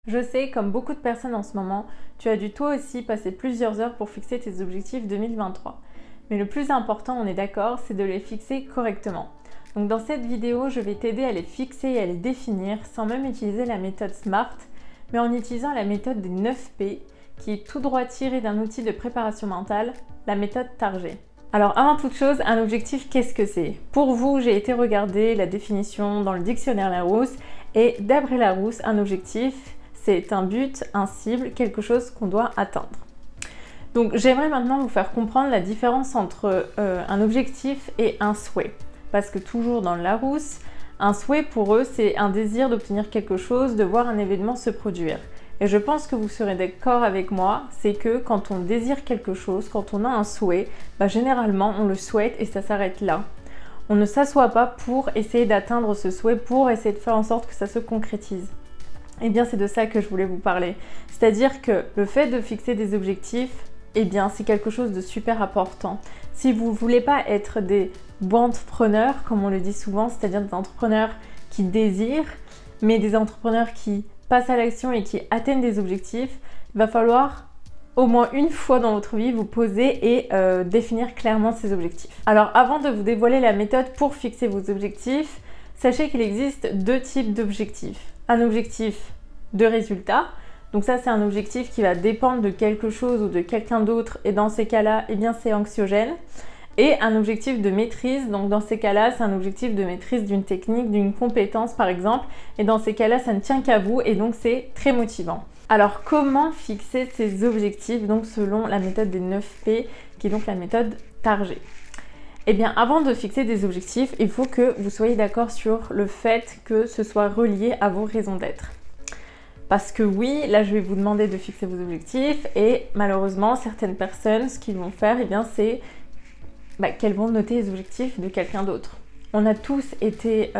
Je sais, comme beaucoup de personnes en ce moment, tu as dû toi aussi passer plusieurs heures pour fixer tes objectifs 2023. Mais le plus important, on est d'accord, c'est de les fixer correctement. Donc dans cette vidéo, je vais t'aider à les fixer et à les définir sans même utiliser la méthode SMART, mais en utilisant la méthode des 9 P, qui est tout droit tirée d'un outil de préparation mentale, la méthode Target. Alors avant toute chose, un objectif, qu'est-ce que c'est? Pour vous, j'ai été regarder la définition dans le dictionnaire Larousse, et d'après Larousse, un objectif, c'est un but, un cible, quelque chose qu'on doit atteindre. Donc j'aimerais maintenant vous faire comprendre la différence entre un objectif et un souhait. Parce que toujours dans le Larousse, un souhait pour eux, c'est un désir d'obtenir quelque chose, de voir un événement se produire. Et je pense que vous serez d'accord avec moi, c'est que quand on désire quelque chose, quand on a un souhait, généralement on le souhaite et ça s'arrête là. On ne s'assoit pas pour essayer d'atteindre ce souhait, pour essayer de faire en sorte que ça se concrétise. Eh bien, c'est de ça que je voulais vous parler. C'est-à-dire que le fait de fixer des objectifs, eh bien, c'est quelque chose de super important. Si vous ne voulez pas être des entrepreneurs, comme on le dit souvent, c'est-à-dire des entrepreneurs qui désirent, mais des entrepreneurs qui passent à l'action et qui atteignent des objectifs, il va falloir au moins une fois dans votre vie vous poser et définir clairement ces objectifs. Alors, avant de vous dévoiler la méthode pour fixer vos objectifs, sachez qu'il existe deux types d'objectifs. Un objectif de résultat, donc ça c'est un objectif qui va dépendre de quelque chose ou de quelqu'un d'autre et dans ces cas-là, eh bien c'est anxiogène. Et un objectif de maîtrise, donc dans ces cas-là, c'est un objectif de maîtrise d'une technique, d'une compétence par exemple, et dans ces cas-là, ça ne tient qu'à vous et donc c'est très motivant. Alors comment fixer ces objectifs donc selon la méthode des 9 P, qui est donc la méthode Target? Eh bien, avant de fixer des objectifs, il faut que vous soyez d'accord sur le fait que ce soit relié à vos raisons d'être. Parce que oui, là je vais vous demander de fixer vos objectifs et malheureusement, certaines personnes, ce qu'ils vont faire, eh bien, c'est qu'elles vont noter les objectifs de quelqu'un d'autre. On a tous été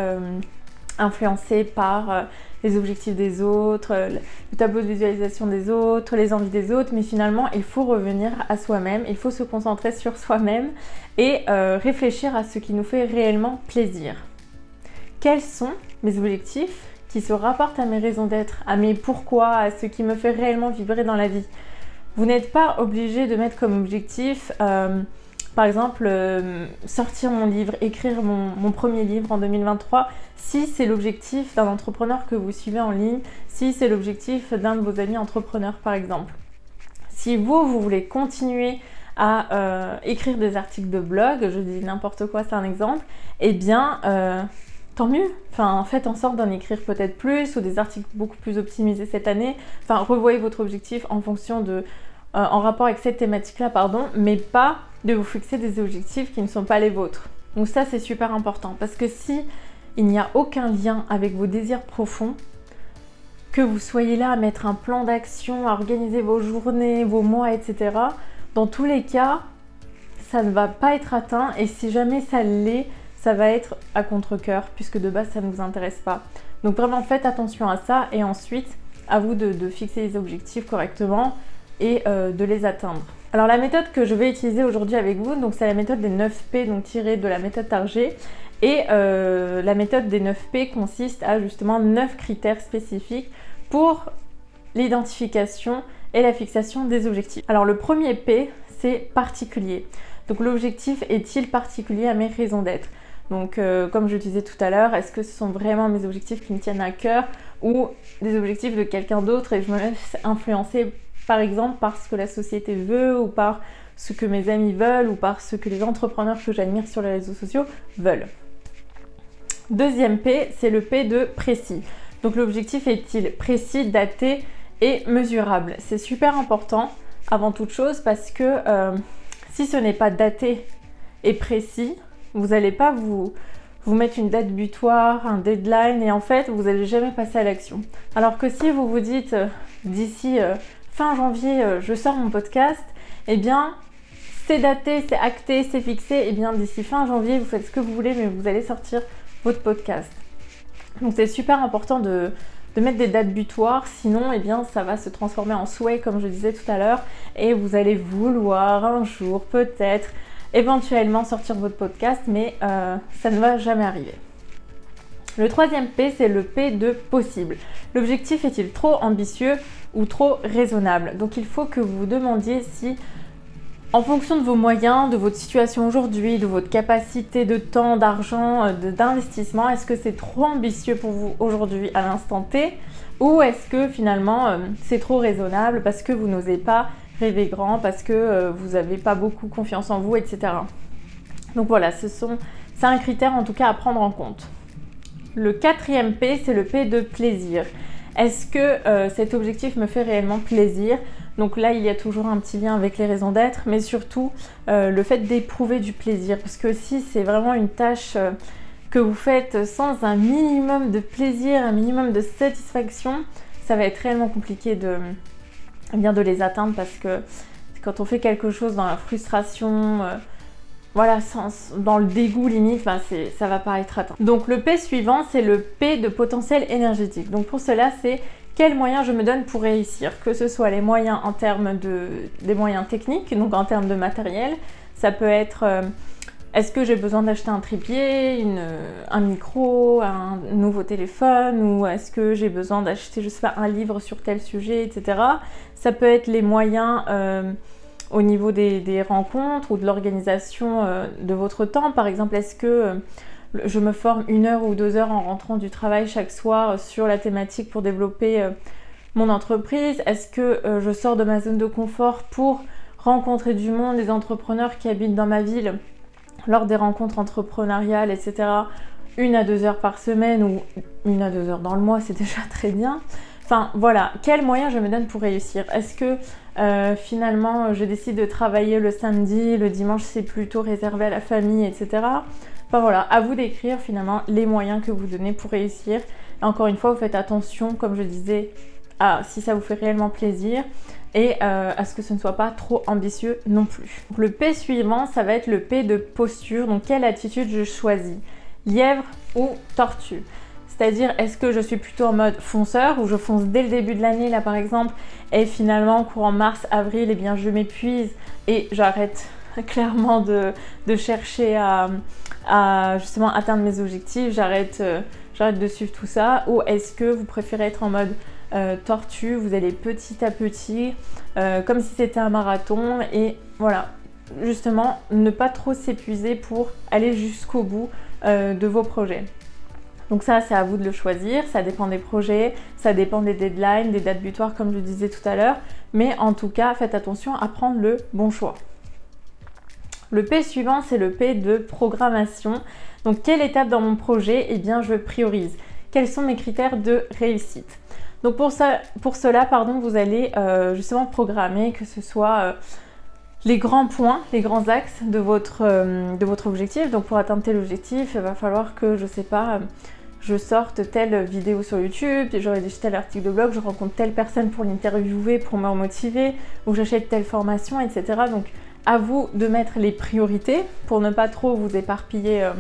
influencés par les objectifs des autres, le tableau de visualisation des autres, les envies des autres, mais finalement il faut revenir à soi-même, il faut se concentrer sur soi-même et réfléchir à ce qui nous fait réellement plaisir. Quels sont mes objectifs qui se rapportent à mes raisons d'être, à mes pourquoi, à ce qui me fait réellement vibrer dans la vie? Vous n'êtes pas obligé de mettre comme objectif par exemple, sortir mon livre, écrire mon premier livre en 2023, si c'est l'objectif d'un entrepreneur que vous suivez en ligne, si c'est l'objectif d'un de vos amis entrepreneurs par exemple. Si vous voulez continuer à écrire des articles de blog, je dis n'importe quoi, c'est un exemple, eh bien tant mieux. Enfin, faites en sorte d'en écrire peut-être plus ou des articles beaucoup plus optimisés cette année. Enfin, revoyez votre objectif en fonction de... en rapport avec cette thématique-là, mais pas de vous fixer des objectifs qui ne sont pas les vôtres. Donc ça, c'est super important parce que si il n'y a aucun lien avec vos désirs profonds, que vous soyez là à mettre un plan d'action, à organiser vos journées, vos mois, etc., dans tous les cas, ça ne va pas être atteint et si jamais ça l'est, ça va être à contre-cœur puisque de base, ça ne vous intéresse pas. Donc vraiment, faites attention à ça et ensuite, à vous de fixer les objectifs correctement et de les atteindre. Alors la méthode que je vais utiliser aujourd'hui avec vous, donc c'est la méthode des 9 P, donc tirée de la méthode Target. Et la méthode des 9 P consiste à justement 9 critères spécifiques pour l'identification et la fixation des objectifs. Alors le premier P, c'est particulier. Donc l'objectif est-il particulier à mes raisons d'être? Donc comme je disais tout à l'heure, est-ce que ce sont vraiment mes objectifs qui me tiennent à cœur ou des objectifs de quelqu'un d'autre et je me laisse influencer par exemple par ce que la société veut ou par ce que mes amis veulent ou par ce que les entrepreneurs que j'admire sur les réseaux sociaux veulent. Deuxième P, c'est le P de précis. Donc l'objectif est-il précis, daté et mesurable? C'est super important avant toute chose parce que si ce n'est pas daté et précis, vous n'allez pas vous mettre une date butoir, un deadline et en fait vous n'allez jamais passer à l'action. Alors que si vous vous dites d'ici fin janvier, je sors mon podcast, eh bien, c'est daté, c'est acté, c'est fixé, eh bien, d'ici fin janvier, vous faites ce que vous voulez, mais vous allez sortir votre podcast. Donc, c'est super important de mettre des dates butoirs, sinon, eh bien, ça va se transformer en souhait, comme je disais tout à l'heure, et vous allez vouloir un jour, peut-être, éventuellement sortir votre podcast, mais ça ne va jamais arriver. Le troisième P, c'est le P de possible. L'objectif est-il trop ambitieux ou trop raisonnable? Donc il faut que vous vous demandiez si, en fonction de vos moyens, de votre situation aujourd'hui, de votre capacité de temps, d'argent, d'investissement, est-ce que c'est trop ambitieux pour vous aujourd'hui à l'instant T, ou est-ce que finalement c'est trop raisonnable parce que vous n'osez pas rêver grand, parce que vous n'avez pas beaucoup confiance en vous, etc. Donc voilà, c'est un critère en tout cas à prendre en compte. Le quatrième P, c'est le P de plaisir. Est-ce que cet objectif me fait réellement plaisir? Donc là, il y a toujours un petit lien avec les raisons d'être, mais surtout le fait d'éprouver du plaisir. Parce que si c'est vraiment une tâche que vous faites sans un minimum de plaisir, un minimum de satisfaction, ça va être réellement compliqué de les atteindre, parce que quand on fait quelque chose dans la frustration, voilà, dans le dégoût limite, ça va pas être atteint. Donc le P suivant, c'est le P de potentiel énergétique. Donc pour cela, c'est quels moyens je me donne pour réussir, que ce soit les moyens en termes des moyens techniques, donc en termes de matériel. Ça peut être est-ce que j'ai besoin d'acheter un trépied, un micro, un nouveau téléphone, ou est-ce que j'ai besoin d'acheter, je sais pas, un livre sur tel sujet, etc. Ça peut être les moyens au niveau des rencontres ou de l'organisation de votre temps. Par exemple, est-ce que je me forme 1 heure ou 2 heures en rentrant du travail chaque soir sur la thématique pour développer mon entreprise? Est-ce que je sors de ma zone de confort pour rencontrer du monde, des entrepreneurs qui habitent dans ma ville lors des rencontres entrepreneuriales, etc. 1 à 2 heures par semaine ou 1 à 2 heures dans le mois, c'est déjà très bien. Enfin voilà, quels moyens je me donne pour réussir? Est-ce que finalement je décide de travailler le samedi, le dimanche c'est plutôt réservé à la famille, etc. Enfin voilà, à vous d'écrire finalement les moyens que vous donnez pour réussir. Et encore une fois, vous faites attention, comme je disais, à si ça vous fait réellement plaisir et à ce que ce ne soit pas trop ambitieux non plus. Donc, le P suivant, ça va être le P de posture. Donc quelle attitude je choisis? Lièvre ou tortue? C'est-à-dire, est-ce que je suis plutôt en mode fonceur, où je fonce dès le début de l'année, là par exemple, et finalement, courant mars, avril, eh bien je m'épuise et j'arrête clairement de chercher à justement atteindre mes objectifs, j'arrête de suivre tout ça, ou est-ce que vous préférez être en mode tortue, vous allez petit à petit, comme si c'était un marathon, et voilà, justement, ne pas trop s'épuiser pour aller jusqu'au bout de vos projets. Donc ça, c'est à vous de le choisir, ça dépend des projets, ça dépend des deadlines, des dates butoirs comme je disais tout à l'heure, mais en tout cas, faites attention à prendre le bon choix. Le P suivant, c'est le P de programmation. Donc quelle étape dans mon projet, eh bien je priorise. Quels sont mes critères de réussite? Donc pour cela, vous allez justement programmer, que ce soit les grands points, les grands axes de votre objectif. Donc pour atteindre tel objectif, il va falloir que, je sais pas, je sorte telle vidéo sur YouTube, je rédige tel article de blog, je rencontre telle personne pour l'interviewer, pour me remotiver, ou j'achète telle formation, etc. Donc à vous de mettre les priorités pour ne pas trop vous éparpiller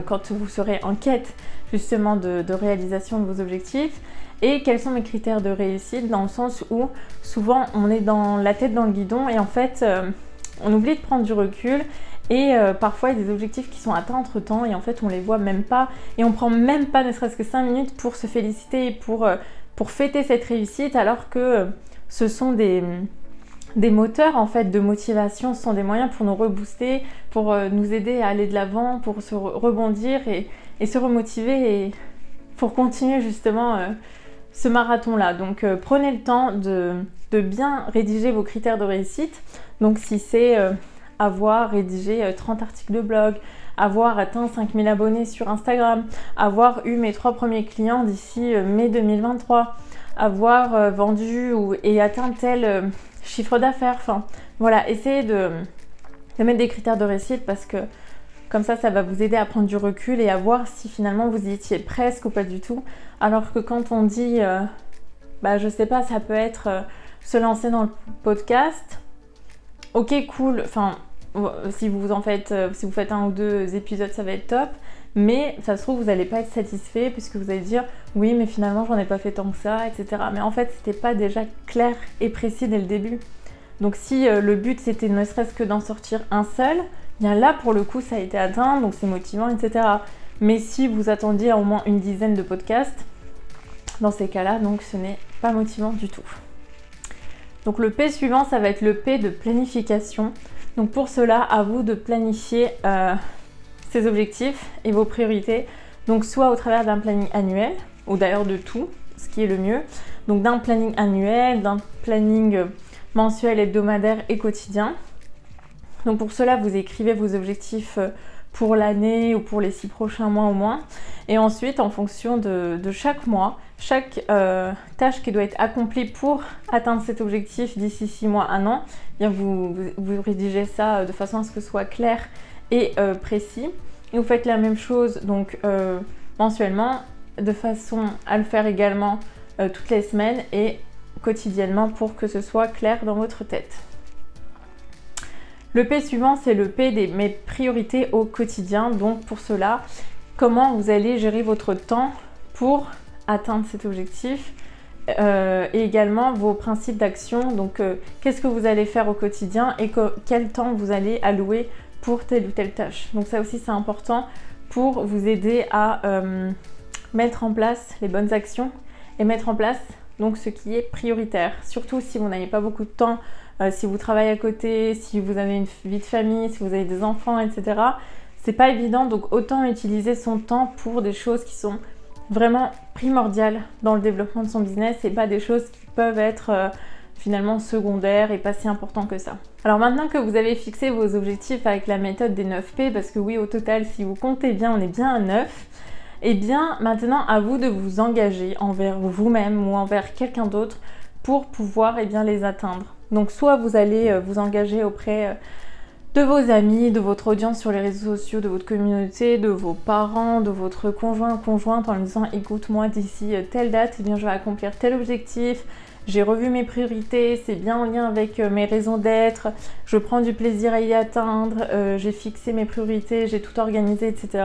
quand vous serez en quête justement de réalisation de vos objectifs. Et quels sont mes critères de réussite, dans le sens où souvent on est dans la tête dans le guidon et en fait on oublie de prendre du recul, et parfois il y a des objectifs qui sont atteints entre temps et en fait on les voit même pas, et on prend même pas ne serait-ce que 5 minutes pour se féliciter et pour fêter cette réussite, alors que ce sont des moteurs en fait de motivation, ce sont des moyens pour nous rebooster, pour nous aider à aller de l'avant, pour se rebondir et se remotiver, et pour continuer justement ce marathon-là. Donc prenez le temps de bien rédiger vos critères de réussite. Donc si c'est avoir rédigé 30 articles de blog, avoir atteint 5000 abonnés sur Instagram, avoir eu mes 3 premiers clients d'ici mai 2023, avoir vendu et atteint tel chiffre d'affaires, enfin voilà, essayez de mettre des critères de réussite, parce que comme ça va vous aider à prendre du recul et à voir si finalement vous y étiez presque ou pas du tout. Alors que quand on dit, je sais pas, ça peut être se lancer dans le podcast, ok cool, enfin si vous faites 1 ou 2 épisodes, ça va être top, mais ça se trouve vous n'allez pas être satisfait puisque vous allez dire oui mais finalement j'en ai pas fait tant que ça, etc. Mais en fait c'était pas déjà clair et précis dès le début. Donc si le but c'était ne serait-ce que d'en sortir un seul, bien là pour le coup ça a été atteint, donc c'est motivant, etc. Mais si vous attendiez à au moins une dizaine de podcasts, dans ces cas-là, donc ce n'est pas motivant du tout. Donc le P suivant, ça va être le P de planification. Donc pour cela, à vous de planifier ces objectifs et vos priorités. Donc soit au travers d'un planning annuel, ou d'ailleurs de tout, ce qui est le mieux. Donc d'un planning annuel, d'un planning mensuel, hebdomadaire et quotidien. Donc pour cela, vous écrivez vos objectifs pour l'année ou pour les 6 prochains mois au moins. Et ensuite, en fonction de chaque mois, chaque tâche qui doit être accomplie pour atteindre cet objectif d'ici 6 mois, 1 an, eh bien vous rédigez ça de façon à ce que ce soit clair et précis. Et vous faites la même chose donc mensuellement, de façon à le faire également toutes les semaines et quotidiennement pour que ce soit clair dans votre tête. Le P suivant, c'est le P des mes priorités au quotidien. Donc pour cela, comment vous allez gérer votre temps pour atteindre cet objectif et également vos principes d'action. Donc qu'est-ce que vous allez faire au quotidien et quel temps vous allez allouer pour telle ou telle tâche. Donc ça aussi c'est important pour vous aider à mettre en place les bonnes actions et mettre en place donc ce qui est prioritaire. Surtout si vous n'avez pas beaucoup de temps, si vous travaillez à côté, si vous avez une vie de famille, si vous avez des enfants, etc. C'est pas évident, donc autant utiliser son temps pour des choses qui sont vraiment primordiales dans le développement de son business et pas des choses qui peuvent être finalement secondaires et pas si importantes que ça. Alors maintenant que vous avez fixé vos objectifs avec la méthode des 9 P, parce que oui, au total, si vous comptez bien, on est bien à 9, et bien maintenant à vous de vous engager envers vous-même ou envers quelqu'un d'autre pour pouvoir les atteindre. Donc soit vous allez vous engager auprès de vos amis, de votre audience sur les réseaux sociaux, de votre communauté, de vos parents, de votre conjointe en lui disant écoute, moi d'ici telle date, eh bien, je vais accomplir tel objectif, j'ai revu mes priorités, c'est bien en lien avec mes raisons d'être, je prends du plaisir à y atteindre, j'ai fixé mes priorités, j'ai tout organisé, etc.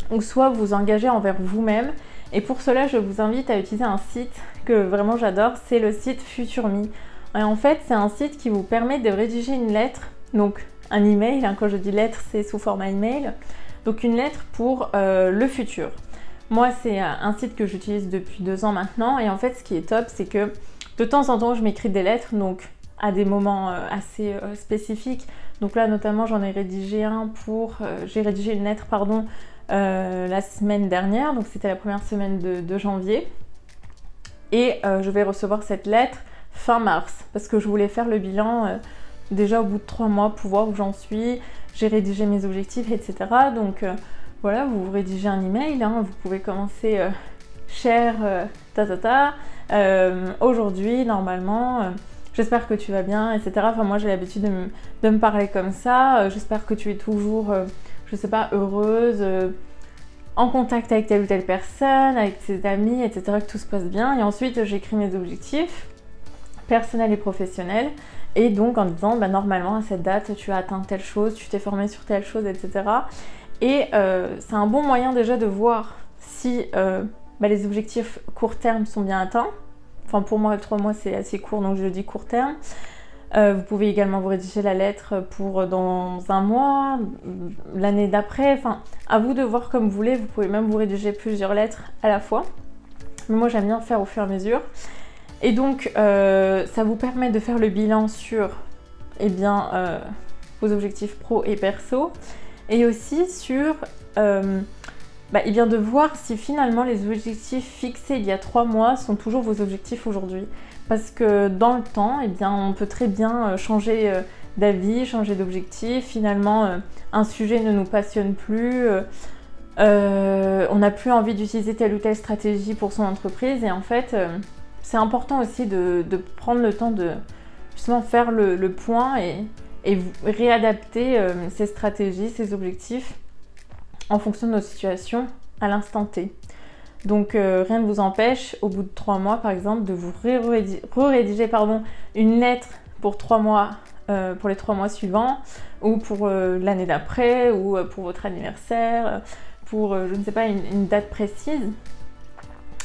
Ou soit vous engagez envers vous-même. Et pour cela, je vous invite à utiliser un site que vraiment j'adore, c'est le site FutureMe. Et en fait, c'est un site qui vous permet de rédiger une lettre, donc un email, quand je dis lettre, c'est sous format email, donc une lettre pour le futur. Moi, c'est un site que j'utilise depuis 2 ans maintenant, et en fait, ce qui est top, c'est que de temps en temps, je m'écris des lettres, donc à des moments assez spécifiques. Donc là, notamment, j'en ai rédigé j'ai rédigé une lettre, pardon, la semaine dernière, donc c'était la première semaine de janvier. Et je vais recevoir cette lettre fin mars, parce que je voulais faire le bilan déjà au bout de 3 mois pour voir où j'en suis. J'ai rédigé mes objectifs, etc. Donc voilà, vous rédigez un email, vous pouvez commencer cher aujourd'hui, normalement, j'espère que tu vas bien, etc. Enfin, moi j'ai l'habitude de me parler comme ça, j'espère que tu es toujours, je sais pas, heureuse, en contact avec telle ou telle personne, avec tes amis, etc., que tout se passe bien. Et ensuite, j'écris mes objectifs personnels et professionnels. Et donc, en disant, normalement, à cette date, tu as atteint telle chose, tu t'es formé sur telle chose, etc. Et c'est un bon moyen déjà de voir si les objectifs court terme sont bien atteints. Enfin, pour moi, 3 mois, c'est assez court, donc je dis court terme. Vous pouvez également vous rédiger la lettre pour dans 1 mois, l'année d'après, enfin à vous de voir comme vous voulez, vous pouvez même vous rédiger plusieurs lettres à la fois. Mais moi j'aime bien faire au fur et à mesure. Et donc ça vous permet de faire le bilan sur vos objectifs pro et perso, et aussi sur de voir si finalement les objectifs fixés il y a 3 mois sont toujours vos objectifs aujourd'hui. Parce que dans le temps, on peut très bien changer d'avis, changer d'objectif. Finalement, un sujet ne nous passionne plus. On n'a plus envie d'utiliser telle ou telle stratégie pour son entreprise. Et en fait, c'est important aussi de prendre le temps de justement faire le point et réadapter ses stratégies, ses objectifs en fonction de nos situations à l'instant T. Donc rien ne vous empêche, au bout de 3 mois par exemple, de vous rédiger une lettre pour 3 mois, pour les 3 mois suivants, ou pour l'année d'après, ou pour votre anniversaire, pour je ne sais pas, une date précise,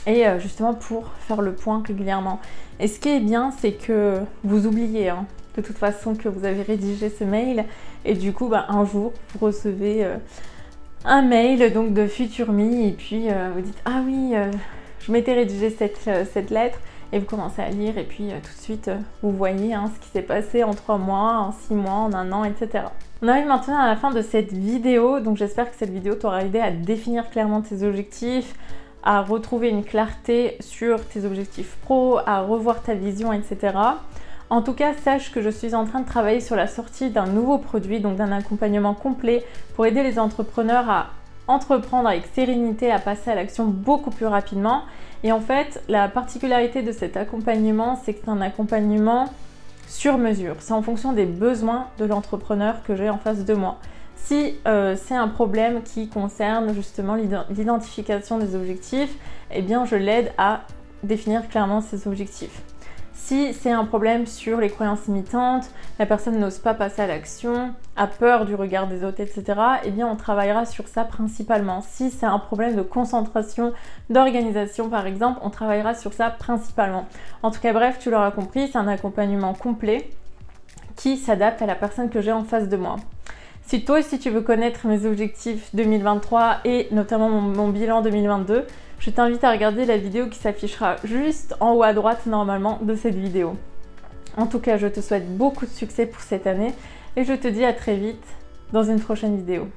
et justement pour faire le point régulièrement. Et ce qui est bien, c'est que vous oubliez de toute façon que vous avez rédigé ce mail, et du coup un jour vous recevez un mail donc de FuturMe et puis vous dites ah oui, je m'étais rédigé cette lettre et vous commencez à lire et puis tout de suite vous voyez ce qui s'est passé en 3 mois, en 6 mois, en 1 an, etc. On arrive maintenant à la fin de cette vidéo, donc j'espère que cette vidéo t'aura aidé à définir clairement tes objectifs, à retrouver une clarté sur tes objectifs pro, à revoir ta vision, etc. En tout cas, sache que je suis en train de travailler sur la sortie d'un nouveau produit, donc d'un accompagnement complet pour aider les entrepreneurs à entreprendre avec sérénité, à passer à l'action beaucoup plus rapidement. Et en fait, la particularité de cet accompagnement, c'est que c'est un accompagnement sur mesure. C'est en fonction des besoins de l'entrepreneur que j'ai en face de moi. Si c'est un problème qui concerne justement l'identification des objectifs, eh bien je l'aide à définir clairement ses objectifs. Si c'est un problème sur les croyances limitantes, la personne n'ose pas passer à l'action, a peur du regard des autres, etc., eh bien on travaillera sur ça principalement. Si c'est un problème de concentration, d'organisation par exemple, on travaillera sur ça principalement. En tout cas bref, tu l'auras compris, c'est un accompagnement complet qui s'adapte à la personne que j'ai en face de moi. Si toi aussi tu veux connaître mes objectifs 2023 et notamment mon bilan 2022, je t'invite à regarder la vidéo qui s'affichera juste en haut à droite normalement de cette vidéo. En tout cas, je te souhaite beaucoup de succès pour cette année et je te dis à très vite dans une prochaine vidéo.